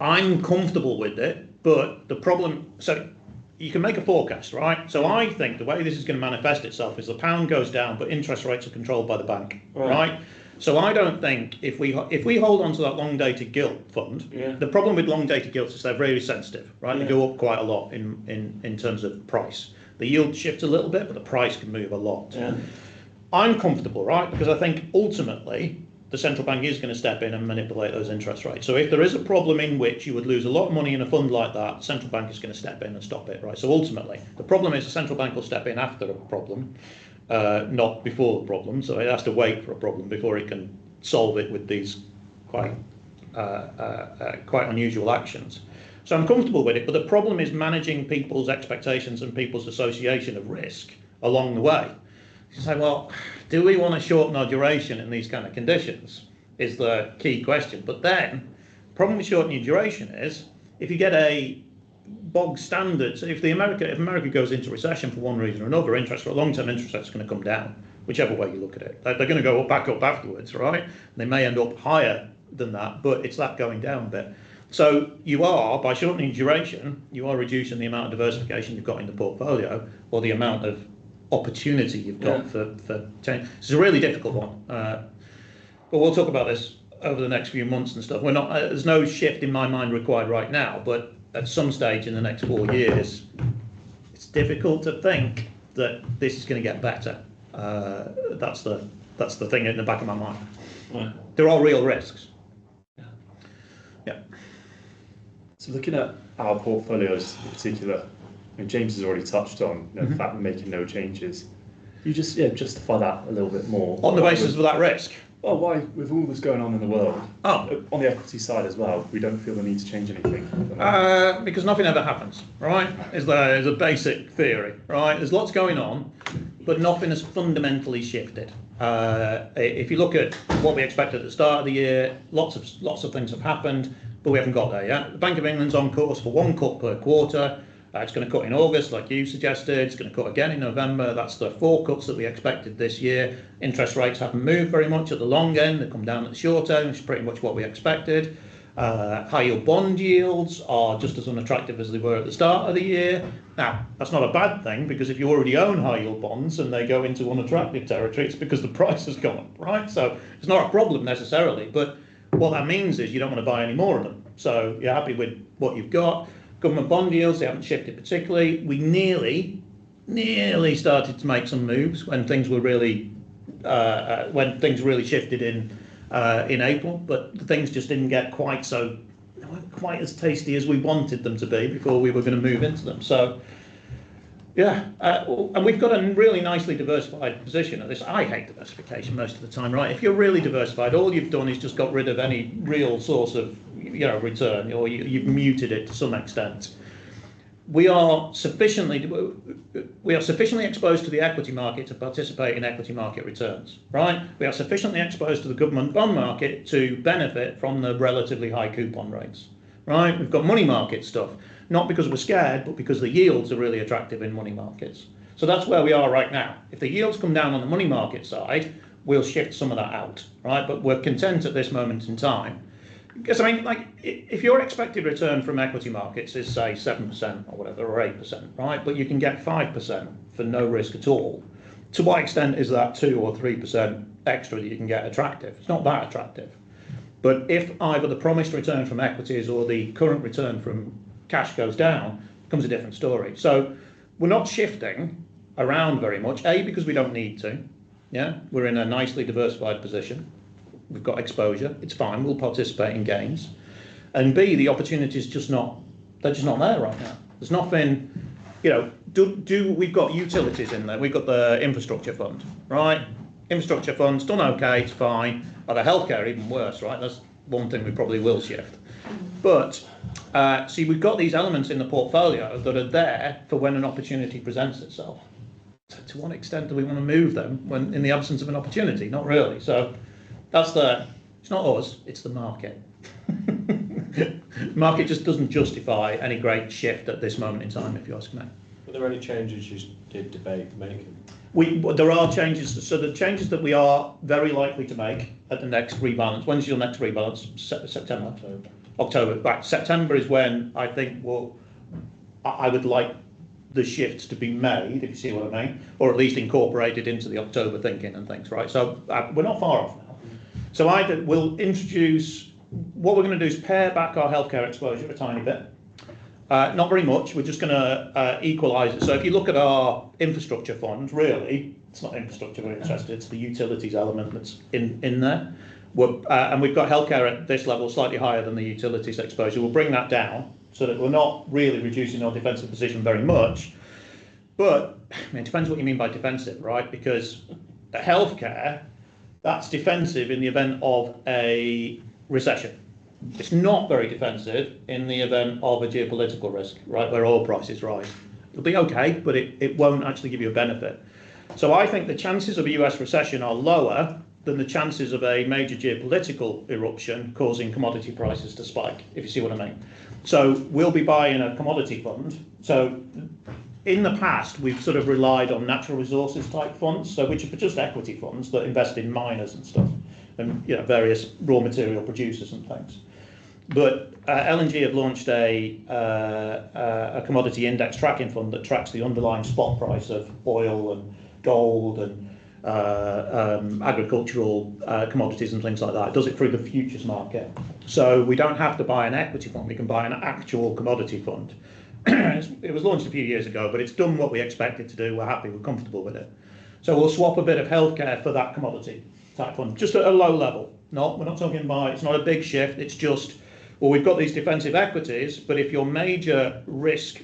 I'm comfortable with it, but the problem, so you can make a forecast, right? So I think the way this is going to manifest itself is the pound goes down, but interest rates are controlled by the bank, right? So I don't think if we hold on to that long dated gilt fund, the problem with long dated gilts is they're very sensitive, right? They go up quite a lot in terms of price. The yield shifts a little bit, but the price can move a lot. I'm comfortable, right? Because I think ultimately the central bank is going to step in and manipulate those interest rates. So if there is a problem in which you would lose a lot of money in a fund like that, the central bank is going to step in and stop it, right? So ultimately, the problem is the central bank will step in after a problem, not before the problem. So it has to wait for a problem before it can solve it with these quite unusual actions. So I'm comfortable with it, but the problem is managing people's expectations and people's association of risk along the way. You say, well, do we want to shorten our duration in these kind of conditions is the key question. But then, the problem with shortening your duration is, if you get a bog standard, so if America goes into recession for one reason or another, long-term interest rates are going to come down, whichever way you look at it. They're going to go back up afterwards, right? They may end up higher than that, but it's that going down a bit. So you are, by shortening duration, you are reducing the amount of diversification you've got in the portfolio, or the amount of opportunity you've got for change. It's a really difficult one, but we'll talk about this over the next few months and stuff. There's no shift in my mind required right now, but at some stage in the next 4 years, it's difficult to think that this is going to get better. That's the thing in the back of my mind. There are real risks. So looking at our portfolios in particular, James has already touched on the fact we're making no changes. You just justify that a little bit more. On the basis of that risk? Well, why, with all that's going on in the world, on the equity side as well, we don't feel the need to change anything? Because nothing ever happens, right? Is a basic theory, right? There's lots going on, but nothing has fundamentally shifted. If you look at what we expected at the start of the year, lots of things have happened, but we haven't got there yet. The Bank of England's on course for 1 cut per quarter. It's going to cut in August, like you suggested. It's going to cut again in November. That's the 4 cuts that we expected this year. Interest rates haven't moved very much at the long end. They've come down at the short end, which is pretty much what we expected. High yield bond yields are just as unattractive as they were at the start of the year. Now, that's not a bad thing, because if you already own high yield bonds and they go into unattractive territory, it's because the price has gone up, right? So it's not a problem necessarily, but what that means is you don't want to buy any more of them. So you're happy with what you've got. Government bond yields, they haven't shifted particularly. We nearly started to make some moves when things were really shifted in April, but things just didn't get quite as tasty as we wanted them to be before we were going to move into them. So and we've got a really nicely diversified position at this. I hate diversification most of the time, right? If you're really diversified, all you've done is just got rid of any real source of return, or you've muted it to some extent. We are sufficiently exposed to the equity market to participate in equity market returns, right? We are sufficiently exposed to the government bond market to benefit from the relatively high coupon rates, right? We've got money market stuff, not because we're scared, but because the yields are really attractive in money markets. So that's where we are right now. If the yields come down on the money market side, we'll shift some of that out, right? But we're content at this moment in time. Because, if your expected return from equity markets is, say, 7% or whatever, or 8%, right? But you can get 5% for no risk at all. To what extent is that 2 or 3% extra that you can get attractive? It's not that attractive. But if either the promised return from equities or the current return from cash goes down, it becomes a different story. So we're not shifting around very much, A, because we don't need to. We're in a nicely diversified position. We've got exposure. It's fine. We'll participate in gains. And B, the opportunities they're just not there right now. There's nothing, we've got utilities in there. We've got the infrastructure fund, right? Infrastructure fund's done okay, it's fine. The healthcare even worse, right? That's one thing we probably will shift. But see, we've got these elements in the portfolio that are there for when an opportunity presents itself. So to what extent do we want to move them when in the absence of an opportunity? Not really. So it's not us, it's the market. The market just doesn't justify any great shift at this moment in time, if you ask me. Were there any changes you did debate making? There are changes. So the changes that we are very likely to make at the next rebalance. When's your next rebalance? September. October. Right, September is when I think I would like the shifts to be made, if you see what I mean, or at least incorporated into the October thinking and things, right? So we're not far off now. So we'll introduce, what we're going to do is pare back our healthcare exposure a tiny bit. Not very much, we're just going to equalise it. So if you look at our infrastructure fund, really, it's not infrastructure we're interested in, it's the utilities element that's in there. And we've got healthcare at this level slightly higher than the utilities exposure. We'll bring that down so that we're not really reducing our defensive position very much. But it depends what you mean by defensive, right? Because healthcare, that's defensive in the event of a recession. It's not very defensive in the event of a geopolitical risk, right, where oil prices rise. It'll be okay, but it won't actually give you a benefit. So I think the chances of a US recession are lower than the chances of a major geopolitical eruption causing commodity prices to spike, if you see what I mean. So we'll be buying a commodity fund. So in the past, we've sort of relied on natural resources type funds, so which are just equity funds that invest in miners and stuff, and various raw material producers and things. But L&G have launched a commodity index tracking fund that tracks the underlying spot price of oil and gold and agricultural commodities and things like that. It does it through the futures market. So we don't have to buy an equity fund, we can buy an actual commodity fund. It was launched a few years ago, but it's done what we expected to do. We're happy, we're comfortable with it. So we'll swap a bit of healthcare for that commodity type fund, just at a low level. No, we're not talking about, it's not a big shift, it's just, well, we've got these defensive equities, but if your major risk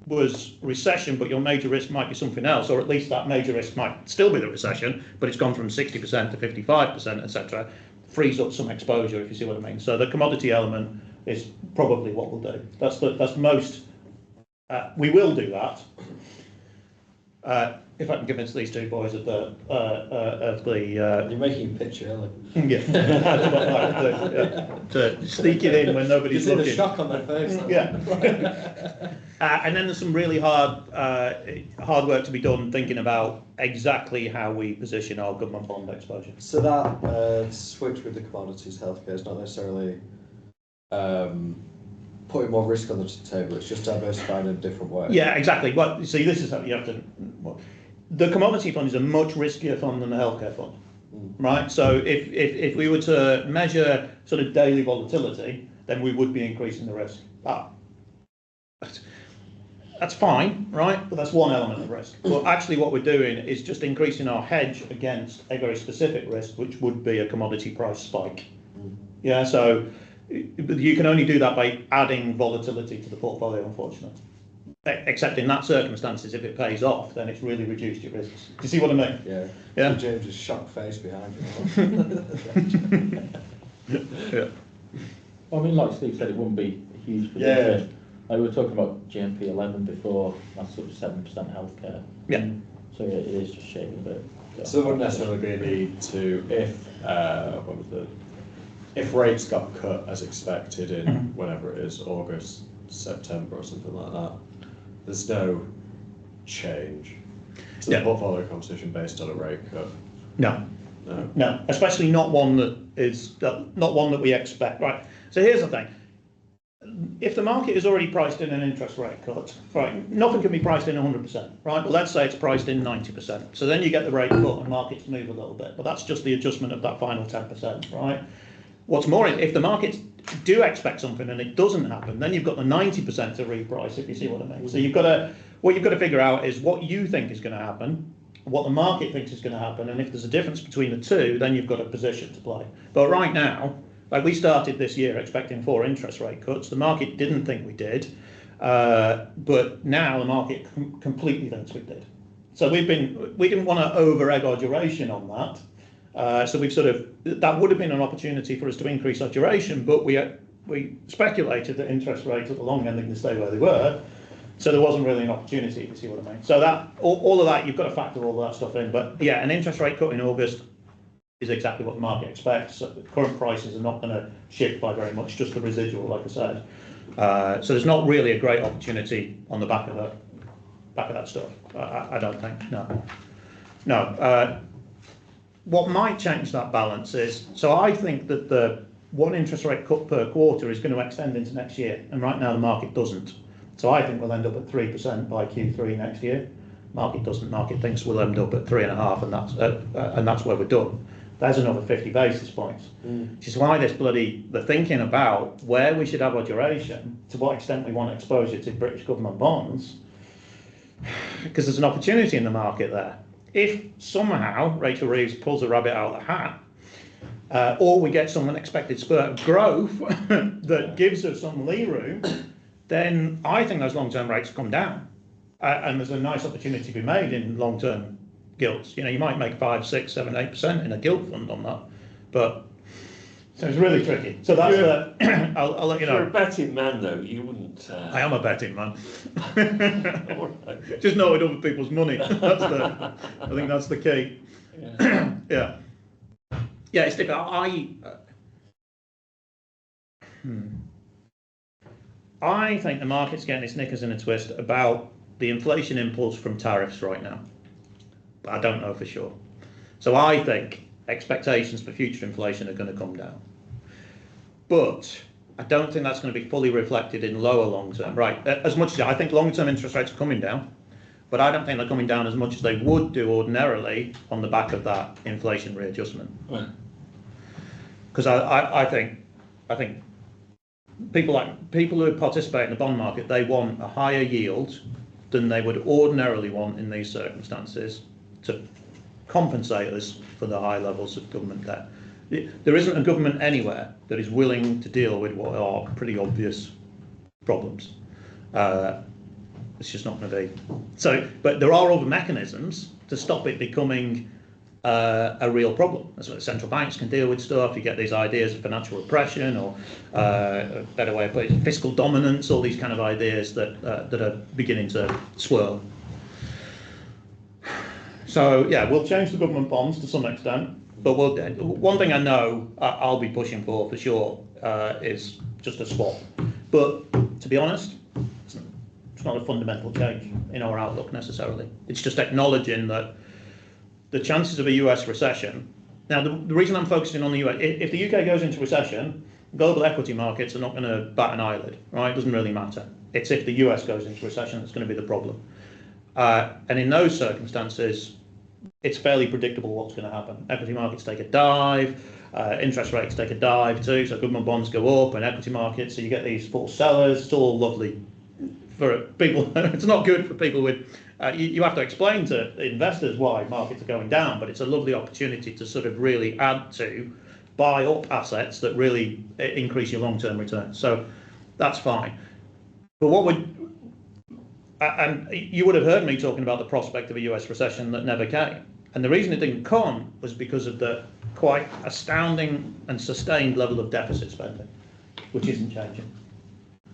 was recession, but your major risk might be something else, or at least that major risk might still be the recession, but it's gone from 60% to 55%, etc., frees up some exposure, if you see what I mean. So the commodity element is probably what we'll do. That's most. We will do that if I can convince these two boys of the You're making a picture, aren't you? to sneak it in when nobody's You've looking. seen a shock on their face. Yeah. And then there's some really hard work to be done thinking about exactly how we position our government bond exposure. So that switch with the commodities healthcare is not necessarily putting more risk on the table, it's just diversifying in a different way. Yeah, exactly. But see, this is how you have to. The commodity fund is a much riskier fund than the healthcare fund, right? So if we were to measure sort of daily volatility, then we would be increasing the risk. That's fine, right? But that's one element of risk. But actually what we're doing is just increasing our hedge against a very specific risk, which would be a commodity price spike. Yeah, so you can only do that by adding volatility to the portfolio, unfortunately. Except in that circumstances, if it pays off, then it's really reduced your risks. Do you see what I mean? Yeah. Yeah. James's shocked face behind you. Yeah. Well, I mean, like Steve said, it wouldn't be a huge position. Like we were talking about GMP 11 before, that's sort of 7% healthcare. Yeah. So it is just shaping a bit. So there wouldn't necessarily be a need to, if rates got cut as expected in whenever it is, August, September or something like that, there's no change to the portfolio composition based on a rate cut. No, especially not one that we expect. Right. So here's the thing: if the market is already priced in an interest rate cut, right, nothing can be priced in 100%, right? But let's say it's priced in 90%. So then you get the rate cut and markets move a little bit, but that's just the adjustment of that final 10%, right? What's more, if the markets do expect something and it doesn't happen, then you've got the 90% to reprice, if you see what I mean. So what you've got to figure out is what you think is going to happen, what the market thinks is going to happen, and if there's a difference between the two, then you've got a position to play. But right now, like we started this year expecting 4 interest rate cuts, the market didn't think we did, but now the market completely thinks we did. So we didn't want to over-egg our duration on that. So we've that would have been an opportunity for us to increase our duration, but we speculated that interest rates at the long end are going to stay where they were, so there wasn't really an opportunity, if you see what I mean. So that all of that, you've got to factor all of that stuff in. But yeah, an interest rate cut in August is exactly what the market expects. So the current prices are not going to shift by very much, just the residual, like I said. So there's not really a great opportunity on the back of that stuff. I don't think. No. What might change that balance is, so I think that one interest rate cut per quarter is going to extend into next year, and right now the market doesn't. So I think we'll end up at 3% by Q3 next year. Market doesn't. Market thinks we'll end up at 3.5%, and that's where we're done. There's another 50 basis points, which is why the thinking about where we should have our duration, to what extent we want exposure to British government bonds, because there's an opportunity in the market there. If somehow Rachel Reeves pulls a rabbit out of the hat, or we get some unexpected spurt of growth that gives us some lee room, then I think those long-term rates come down. And there's a nice opportunity to be made in long-term gilts. You might make 5, 6, 7, 8% in a gilt fund on that. But so it's really tricky. So that's I'll let you know. You're a betting man, though. You wouldn't. I am a betting man. All right. Just not with other people's money. I think that's the key. Yeah. Yeah, it's difficult. I think the market's getting its knickers in a twist about the inflation impulse from tariffs right now. But I don't know for sure. So I think expectations for future inflation are going to come down. But I don't think that's going to be fully reflected in lower long-term. Right, as much as I think long-term interest rates are coming down, but I don't think they're coming down as much as they would do ordinarily on the back of that inflation readjustment. Because I think people who participate in the bond market, they want a higher yield than they would ordinarily want in these circumstances to compensate us for the high levels of government debt. There isn't a government anywhere that is willing to deal with what are pretty obvious problems. It's just not going to be. So, but there are other mechanisms to stop it becoming a real problem. That's what central banks can deal with stuff. You get these ideas of financial repression, or a better way of putting it, fiscal dominance, all these kind of ideas that are beginning to swirl. So yeah, we'll change the government bonds to some extent, but one thing I know I'll be pushing for sure is just a swap. But to be honest, it's not a fundamental change in our outlook necessarily. It's just acknowledging that the chances of a US recession. Now, the reason I'm focusing on the US, if the UK goes into recession, global equity markets are not going to bat an eyelid, right? It doesn't really matter. It's if the US goes into recession that's going to be the problem. And in those circumstances, it's fairly predictable what's going to happen. Equity markets take a dive, interest rates take a dive too, so government bonds go up and equity markets, so you get these false sellers. It's all lovely for people. It's not good for people with, you have to explain to investors why markets are going down, but it's a lovely opportunity to sort of really add to, buy up assets that really increase your long-term returns. So that's fine. But what would, and you would have heard me talking about the prospect of a US recession that never came. And the reason it didn't come was because of the quite astounding and sustained level of deficit spending, which isn't changing.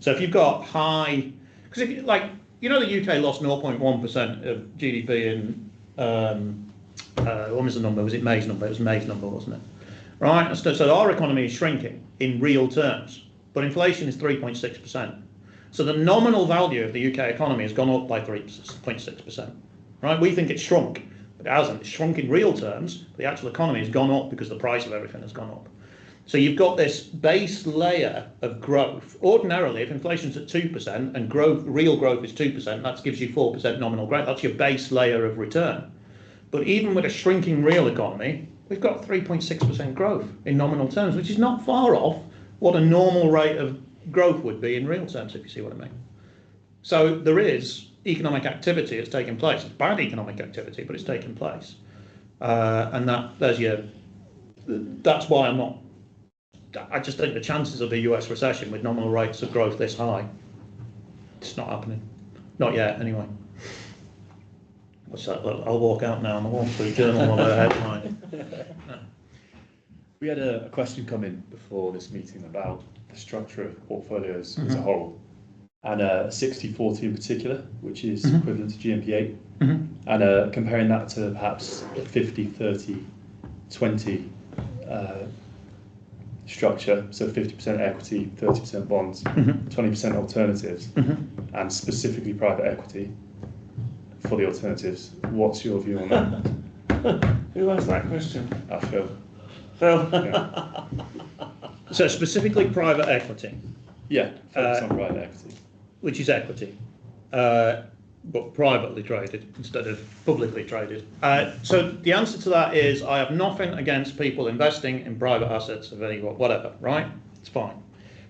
So if you've got high, because if you, like, you know, the UK lost 0.1% of GDP in, what was the number? Was it May's number? It was May's number, wasn't it? Right, so our economy is shrinking in real terms, but inflation is 3.6%. So the nominal value of the UK economy has gone up by 3.6%. Right, we think it's shrunk, but it hasn't. It's shrunk in real terms. The actual economy has gone up because the price of everything has gone up. So you've got this base layer of growth. Ordinarily, if inflation's at 2% and real growth is 2%, that gives you 4% nominal growth. That's your base layer of return. But even with a shrinking real economy, we've got 3.6% growth in nominal terms, which is not far off what a normal rate of growth would be in real terms, if you see what I mean. So there is economic activity that's taking place. It's bad economic activity, but it's taking place. And that's why I'm not, I just think the chances of a US recession with nominal rates of growth this high, it's not happening. Not yet, anyway. What's that? I'll walk out now on the Wall Street Journal on a headline. We had a question come in before this meeting about the structure of portfolios as a whole, and 60-40 in particular, which is equivalent to GMP8, and comparing that to perhaps a 50-30-20 structure, so 50% equity, 30% bonds, 20% alternatives, and specifically private equity for the alternatives. What's your view on that? Who asked that question? Phil. Phil. Yeah. So specifically private equity, Yeah, focus on private equity. which is equity, but privately traded instead of publicly traded. So the answer to that is I have nothing against people investing in private assets of any whatever, right? It's fine,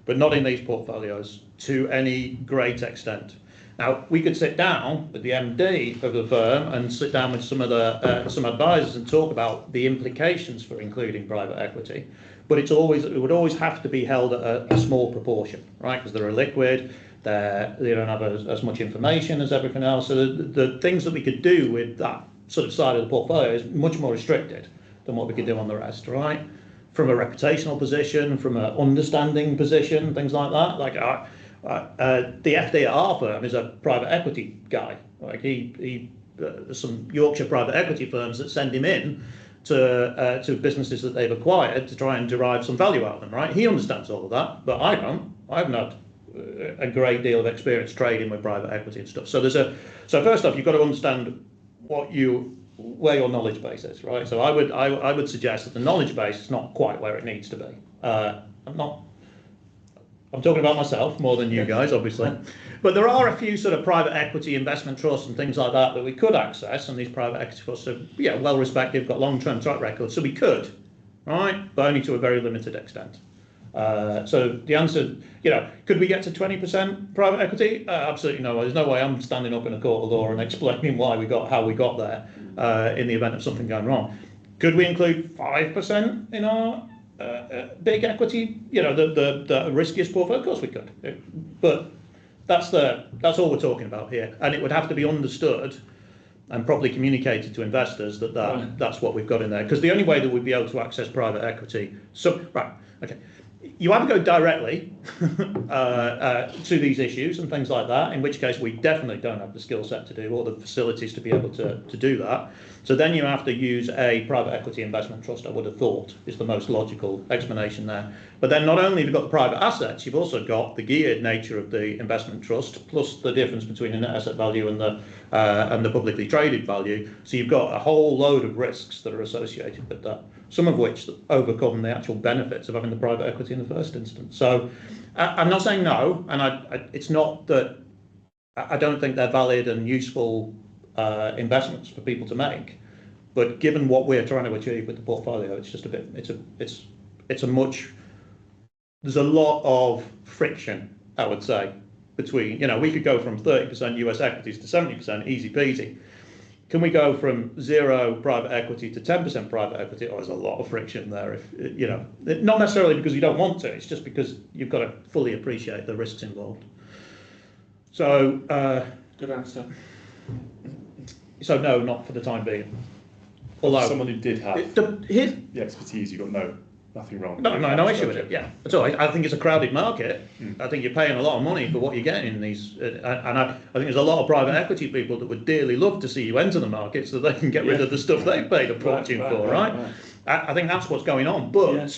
but not in these portfolios to any great extent. Now, we could sit down with the MD of the firm and sit down with some of the some advisors and talk about the implications for including private equity, but it would always have to be held at a small proportion, right? Because they're illiquid, they don't have as much information as everything else. So the things that we could do with that sort of side of the portfolio is much more restricted than what we could do on the rest, right? From a reputational position, from an understanding position, things like that. Like the FD at our firm is a private equity guy. Like there's some Yorkshire private equity firms that send him in to businesses that they've acquired to try and derive some value out of them, right? He understands all of that, but I don't. I haven't had a great deal of experience trading with private equity and stuff. So so first off, you've got to understand where your knowledge base is, right? So I would suggest that the knowledge base is not quite where it needs to be. I'm talking about myself more than you guys, obviously. But there are a few sort of private equity investment trusts and things like that we could access, and these private equity trusts are well respected, got long-term track records, so we could, right? But only to a very limited extent. So the answer, could we get to 20% private equity? Absolutely no way. There's no way I'm standing up in a court of law and explaining how we got there in the event of something going wrong. Could we include 5% in our big equity, the riskiest portfolio? Of course we could, but that's all we're talking about here, and it would have to be understood and properly communicated to investors that's what we've got in there. Because the only way that we'd be able to access private equity, you either go directly to these issues and things like that, in which case we definitely don't have the skill set to do or the facilities to be able to do that. So then you have to use a private equity investment trust, I would have thought, is the most logical explanation there. But then not only have you got the private assets, you've also got the geared nature of the investment trust, plus the difference between the net asset value and the publicly traded value. So you've got a whole load of risks that are associated with that, some of which overcome the actual benefits of having the private equity in the first instance. So I'm not saying no, and it's not that I don't think they're valid and useful investments for people to make, but given what we're trying to achieve with the portfolio, it's just there's a lot of friction, I would say, between, we could go from 30% US equities to 70%, easy peasy. Can we go from 0 private equity to 10% private equity? Oh, there's a lot of friction there. Not necessarily because you don't want to, it's just because you've got to fully appreciate the risks involved. So, good answer. So no, not for the time being. Although someone who did have the expertise, you've got nothing wrong. No issue with it. Yeah, at all. I think it's a crowded market. I think you're paying a lot of money for what you're getting in these, and I think there's a lot of private equity people that would dearly love to see you enter the market so they can get rid of the stuff they've paid a fortune for, right? I think that's what's going on. But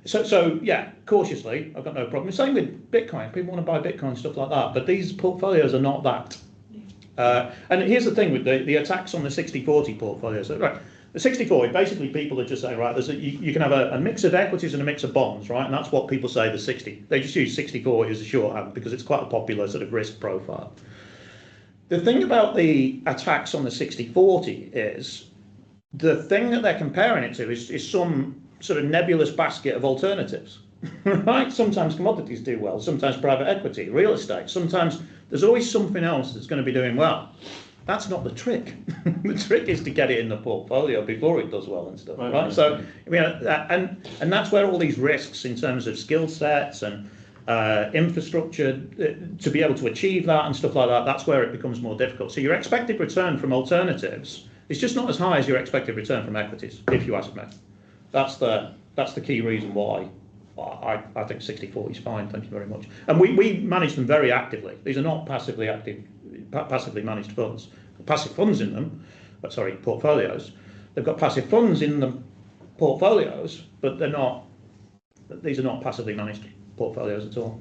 So cautiously, I've got no problem. Same with Bitcoin. People want to buy Bitcoin, stuff like that. But these portfolios are not that. And here's the thing with the attacks on the 60-40 portfolios. Right, the 60-40, basically people are just saying, right, you can have a mix of equities and a mix of bonds, right? And that's what people say, the 60. They just use 60-40 as a shorthand because it's quite a popular sort of risk profile. The thing about the attacks on the 60-40 is the thing that they're comparing it to is some sort of nebulous basket of alternatives, right? Sometimes commodities do well, sometimes private equity, real estate, sometimes there's always something else that's going to be doing well. That's not the trick. The trick is to get it in the portfolio before it does well and stuff, right? So, and that's where all these risks in terms of skill sets and infrastructure to be able to achieve that and stuff like that, that's where it becomes more difficult. So your expected return from alternatives is just not as high as your expected return from equities, if you ask me. That's the key reason why I think 60-40 is fine. Thank you very much. And we manage them very actively. These are not passively managed funds. Passive funds in them, portfolios. They've got passive funds in the portfolios, but they're not. These are not passively managed portfolios at all.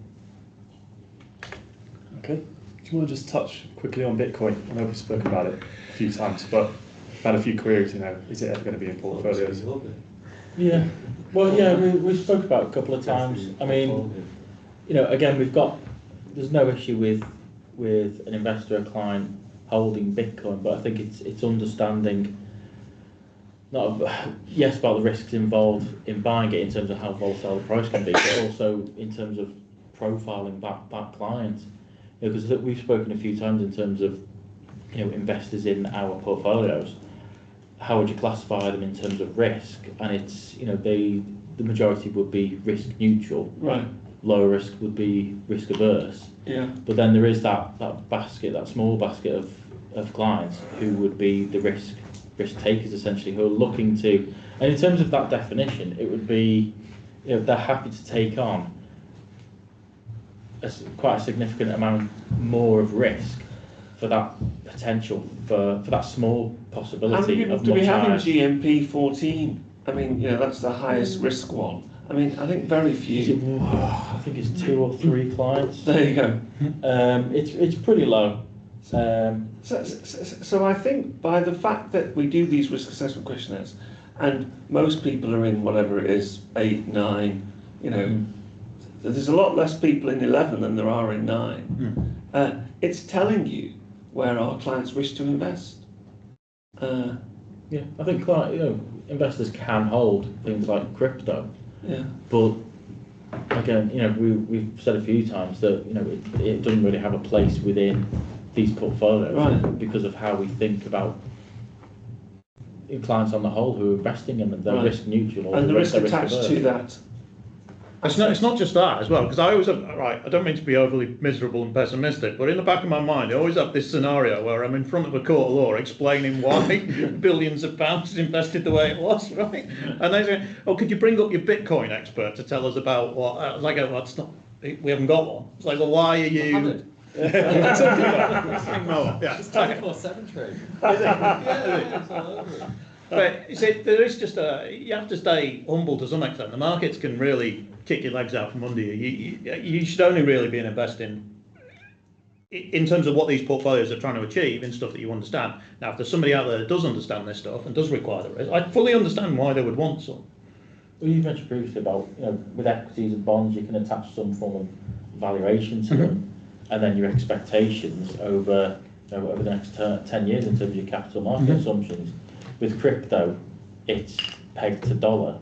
Okay. Do you want to just touch quickly on Bitcoin? I know we've spoken about it a few times, but I've had a few queries. Is it ever going to be in portfolios? Yeah, Well, yeah, we spoke about it a couple of times. I mean, again, there's no issue with an investor or client holding Bitcoin, but I think it's understanding yes about the risks involved in buying it in terms of how volatile the price can be, but also in terms of profiling that client. Because we've spoken a few times in terms of investors in our portfolios. How would you classify them in terms of risk? And it's the majority would be risk neutral. Right. Lower risk would be risk averse. Yeah. But then there is that basket, that small basket of clients who would be the risk takers essentially, who are looking to, and in terms of that definition, it would be they're happy to take on quite a significant amount more of risk for that potential, for that small possibility. How many people of do we much have in higher. GMP 14? I mean, that's the highest risk one. I mean, I think very few. I think it's 2 or 3 clients. There you go. It's pretty low. So I think by the fact that we do these risk assessment questionnaires, and most people are in whatever it is, 8, 9, there's a lot less people in 11 than there are in 9. It's telling you where our clients wish to invest. Yeah, I think investors can hold things like crypto. Yeah. But again, we've said a few times that it doesn't really have a place within these portfolios, right, because of how we think about clients on the whole who are investing in them. They're right, risk neutral, and the risk they're attached to that. It's not just that as well, because I always I don't mean to be overly miserable and pessimistic, but in the back of my mind I always have this scenario where I'm in front of a court of law explaining why billions of pounds is invested the way it was, right? And they say, "Oh, could you bring up your Bitcoin expert to tell us about what?" I was like, "Oh, it's not. We haven't got one." It's like, "Well, why are you?" Yeah. It's 24/7 trade. Yeah, it's all over it. But you see, there is just you have to stay humble to some extent. The markets can really kick your legs out from under you. You should only really be investing in terms of what these portfolios are trying to achieve in stuff that you understand. Now, if there's somebody out there that does understand this stuff and does require the risk, I fully understand why they would want some. Well, you mentioned previously about with equities and bonds, you can attach some form of valuation to them, and then your expectations over the next 10 years in terms of your capital market assumptions. With crypto, it's pegged to dollar,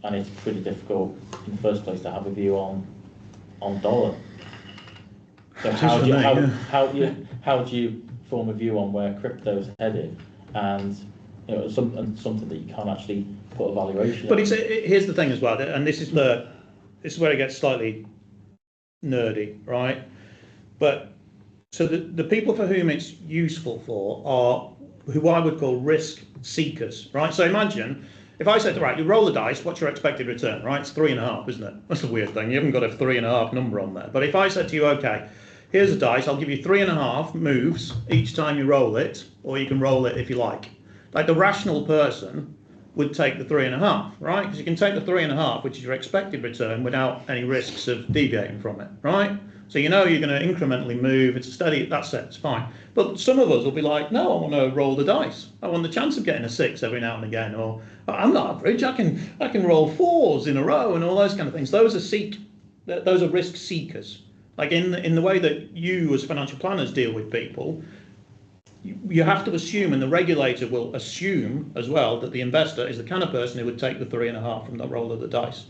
and it's pretty difficult in the first place to have a view on dollar. So how do you form a view on where crypto's headed, and something that you can't actually put a valuation? But here's the thing as well, and this is where it gets slightly nerdy, right? But so the people for whom it's useful for are who I would call risk seekers, right? So imagine if I said, right, you roll the dice, what's your expected return, right? It's 3.5, isn't it? That's a weird thing. You haven't got a 3.5 number on there. But if I said to you, okay, here's a dice, I'll give you 3.5 moves each time you roll it, or you can roll it if you like. Like the rational person would take the 3.5, right? Because you can take the 3.5, which is your expected return, without any risks of deviating from it, right? So you're going to incrementally move, it's steady, that's it, it's fine. But some of us will be like, no, I want to roll the dice. I want the chance of getting a 6 every now and again, or I'm not average, I can roll 4s in a row and all those kind of things. Those are risk seekers. Like in the way that you as financial planners deal with people, you have to assume, and the regulator will assume as well, that the investor is the kind of person who would take the 3.5 from the roll of the dice.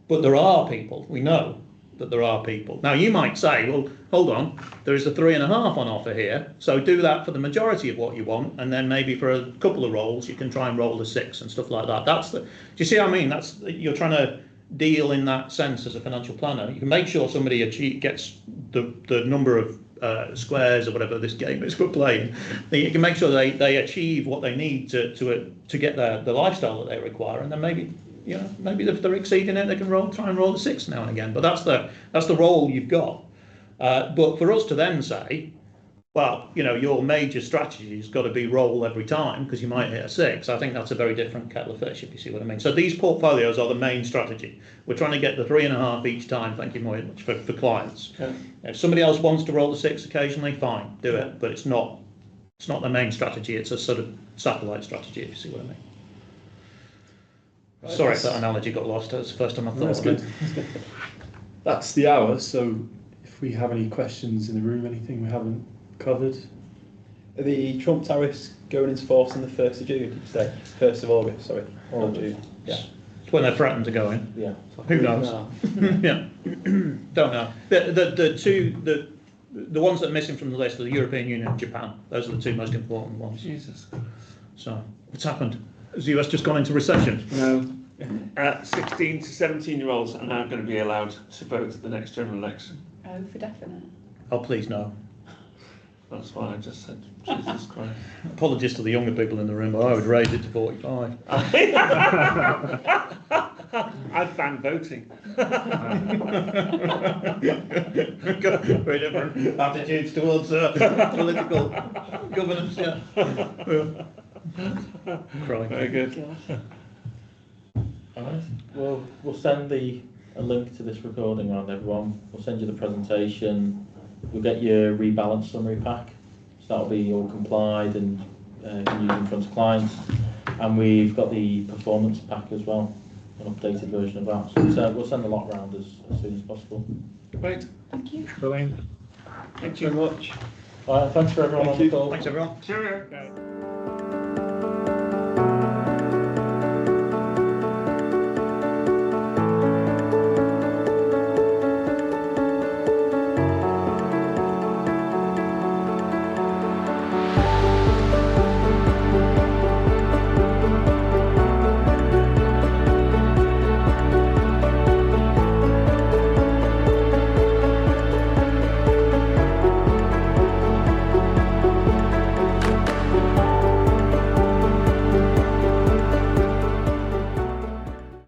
But there are people, we know that there are people. Now you might say, well, hold on, there is a 3.5 on offer here, so do that for the majority of what you want, and then maybe for a couple of rolls you can try and roll the 6 and stuff like that. Do you see what I mean? You're trying to deal in that sense as a financial planner. You can make sure somebody gets the number of squares or whatever this game is we're playing. You can make sure they achieve what they need to get the lifestyle that they require, and then maybe if they're exceeding it, they can try and roll the 6 now and again. But that's the role you've got. But for us to then say, well, your major strategy has got to be roll every time because you might hit a 6. I think that's a very different kettle of fish, if you see what I mean. So these portfolios are the main strategy. We're trying to get the 3.5 each time. Thank you very much for clients. Okay. If somebody else wants to roll the 6 occasionally, fine, do it. But it's not the main strategy. It's a sort of satellite strategy, if you see what I mean. Sorry if that analogy got lost. That's the first time I thought That's of good. it. That's the hour. So if we have any questions in the room, anything we haven't covered. Are the Trump tariffs going into force on the 1st of June, did you say? 1st of August, sorry. Or August. June. Yeah. It's when they're threatened to go in. Yeah. Who knows? Yeah, don't know. The ones that are missing from the list are the European Union and Japan. Those are the two most important ones. Jesus. So, what's happened? Has the US just gone into recession? No. 16 to 17-year-olds are now going to be allowed to vote at the next general election. Oh, for definite. Oh, please no. That's what I just said. Jesus Christ. Apologies to the younger people in the room, but I would raise it to 45. I'd ban voting. Got very different attitudes towards political governance, yeah. Crying. Very good. All right. Well, we'll send a link to this recording on everyone. We'll send you the presentation. You'll get your rebalance summary pack. So that'll be all complied and you can use in front of clients. And we've got the performance pack as well, an updated version of that. So we'll send a lot around as soon as possible. Great. Thank you. Brilliant. Thank you very much. All right, thanks for everyone on the call. Thanks everyone. Cheerio.